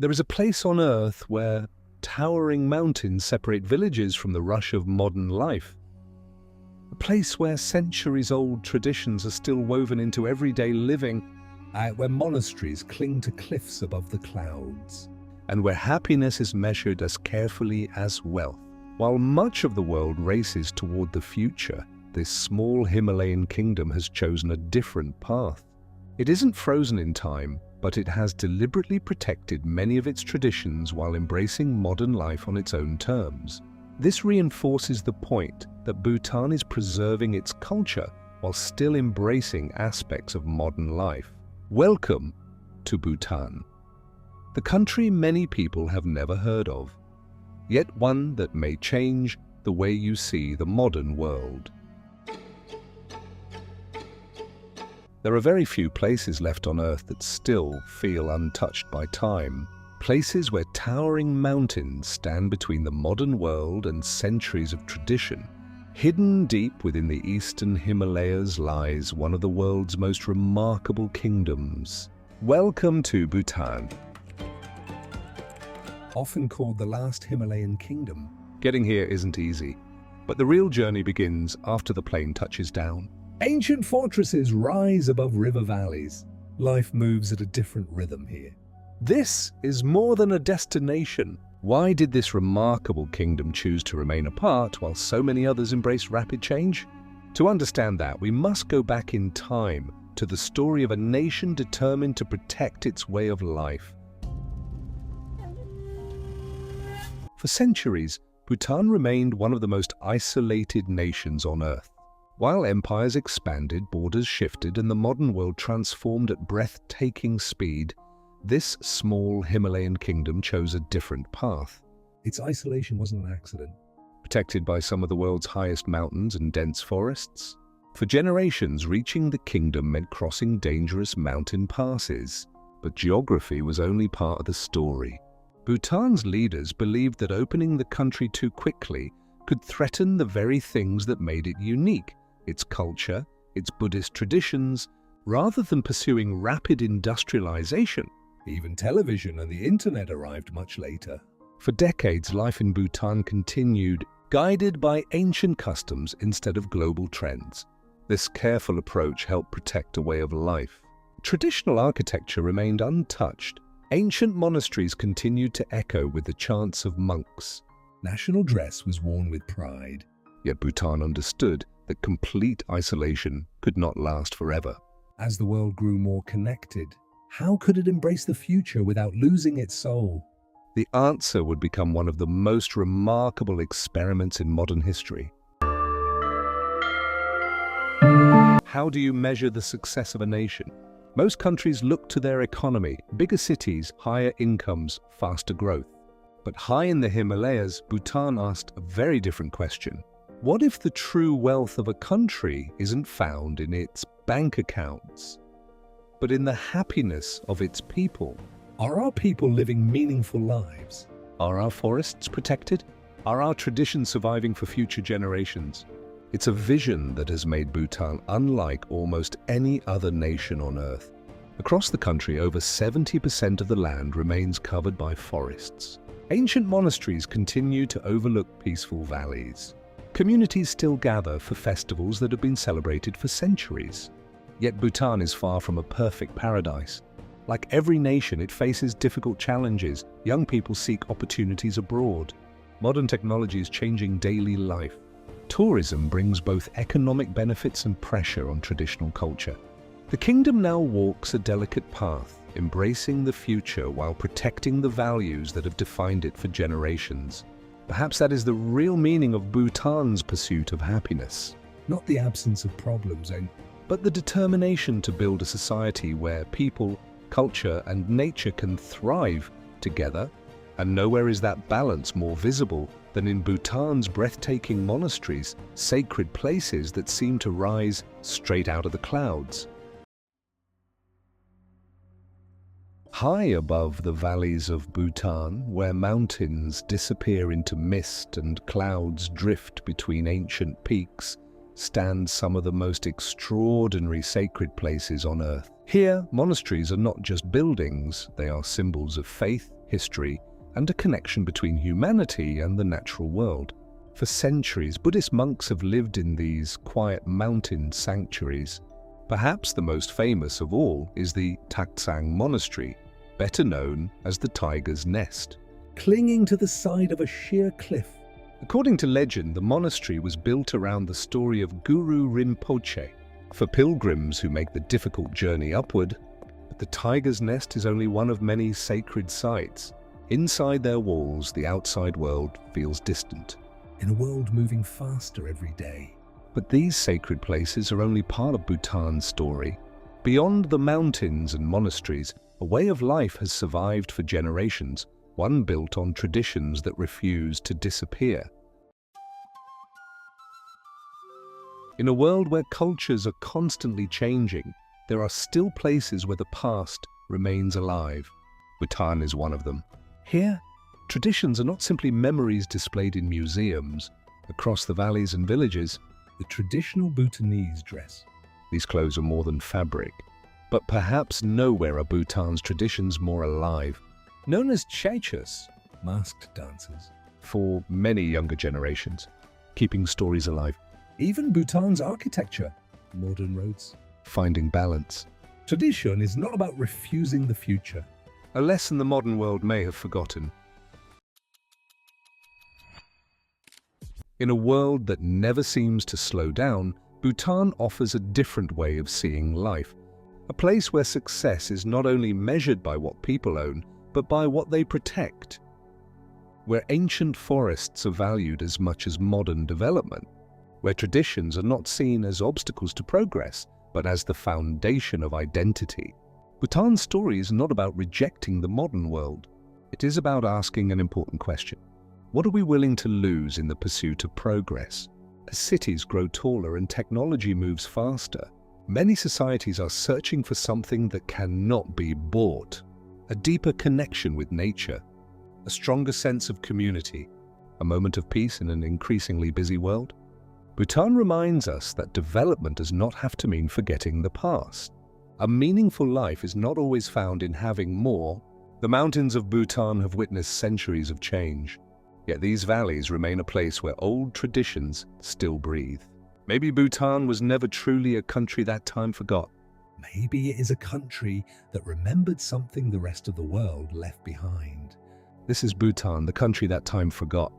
There is a place on Earth where towering mountains separate villages from the rush of modern life. A place where centuries-old traditions are still woven into everyday living, where monasteries cling to cliffs above the clouds, and where happiness is measured as carefully as wealth. While much of the world races toward the future, this small Himalayan kingdom has chosen a different path. It isn't frozen in time, but it has deliberately protected many of its traditions while embracing modern life on its own terms. This reinforces the point that Bhutan is preserving its culture while still embracing aspects of modern life. Welcome to Bhutan, the country many people have never heard of, yet one that may change the way you see the modern world. There are very few places left on Earth that still feel untouched by time. Places where towering mountains stand between the modern world and centuries of tradition. Hidden deep within the eastern Himalayas lies one of the world's most remarkable kingdoms. Welcome to Bhutan. Often called the last Himalayan kingdom, getting here isn't easy, but the real journey begins after the plane touches down. Ancient fortresses rise above river valleys. Life moves at a different rhythm here. This is more than a destination. Why did this remarkable kingdom choose to remain apart while so many others embrace rapid change? To understand that, we must go back in time to the story of a nation determined to protect its way of life. For centuries, Bhutan remained one of the most isolated nations on Earth. While empires expanded, borders shifted, and the modern world transformed at breathtaking speed, this small Himalayan kingdom chose a different path. Its isolation wasn't an accident. Protected by some of the world's highest mountains and dense forests, for generations, reaching the kingdom meant crossing dangerous mountain passes. But geography was only part of the story. Bhutan's leaders believed that opening the country too quickly could threaten the very things that made it unique: its culture, its Buddhist traditions. Rather than pursuing rapid industrialization, even television and the internet arrived much later. For decades, life in Bhutan continued, guided by ancient customs instead of global trends. This careful approach helped protect a way of life. Traditional architecture remained untouched. Ancient monasteries continued to echo with the chants of monks. National dress was worn with pride. Yet Bhutan understood that complete isolation could not last forever. As the world grew more connected, how could it embrace the future without losing its soul? The answer would become one of the most remarkable experiments in modern history. How do you measure the success of a nation? Most countries look to their economy: bigger cities, higher incomes, faster growth. But high in the Himalayas, Bhutan asked a very different question. What if the true wealth of a country isn't found in its bank accounts, but in the happiness of its people? Are our people living meaningful lives? Are our forests protected? Are our traditions surviving for future generations? It's a vision that has made Bhutan unlike almost any other nation on Earth. Across the country, over 70% of the land remains covered by forests. Ancient monasteries continue to overlook peaceful valleys. Communities still gather for festivals that have been celebrated for centuries. Yet Bhutan is far from a perfect paradise. Like every nation, it faces difficult challenges. Young people seek opportunities abroad. Modern technology is changing daily life. Tourism brings both economic benefits and pressure on traditional culture. The kingdom now walks a delicate path, embracing the future while protecting the values that have defined it for generations. Perhaps that is the real meaning of Bhutan's pursuit of happiness. Not the absence of problems, but the determination to build a society where people, culture, and nature can thrive together. And nowhere is that balance more visible than in Bhutan's breathtaking monasteries, sacred places that seem to rise straight out of the clouds. High above the valleys of Bhutan, where mountains disappear into mist and clouds drift between ancient peaks, stand some of the most extraordinary sacred places on Earth. Here, monasteries are not just buildings, they are symbols of faith, history, and a connection between humanity and the natural world. For centuries, Buddhist monks have lived in these quiet mountain sanctuaries. Perhaps the most famous of all is the Taksang Monastery, better known as the Tiger's Nest. Clinging to the side of a sheer cliff. According to legend, the monastery was built around the story of Guru Rinpoche for pilgrims who make the difficult journey upward. But the Tiger's Nest is only one of many sacred sites. Inside their walls, the outside world feels distant, in a world moving faster every day. But these sacred places are only part of Bhutan's story. Beyond the mountains and monasteries, a way of life has survived for generations, one built on traditions that refuse to disappear. In a world where cultures are constantly changing, there are still places where the past remains alive. Bhutan is one of them. Here, traditions are not simply memories displayed in museums. Across the valleys and villages, the traditional Bhutanese dress. These clothes are more than fabric. But perhaps nowhere are Bhutan's traditions more alive. Known as chaichus, masked dancers, for many younger generations, keeping stories alive. Even Bhutan's architecture, modern roads, finding balance. Tradition is not about refusing the future, a lesson the modern world may have forgotten. In a world that never seems to slow down, Bhutan offers a different way of seeing life. A place where success is not only measured by what people own, but by what they protect. Where ancient forests are valued as much as modern development. Where traditions are not seen as obstacles to progress, but as the foundation of identity. Bhutan's story is not about rejecting the modern world. It is about asking an important question. What are we willing to lose in the pursuit of progress? As cities grow taller and technology moves faster, many societies are searching for something that cannot be bought. A deeper connection with nature, a stronger sense of community, a moment of peace in an increasingly busy world. Bhutan reminds us that development does not have to mean forgetting the past. A meaningful life is not always found in having more. The mountains of Bhutan have witnessed centuries of change. Yet these valleys remain a place where old traditions still breathe. Maybe Bhutan was never truly a country that time forgot. Maybe it is a country that remembered something the rest of the world left behind. This is Bhutan, the country that time forgot.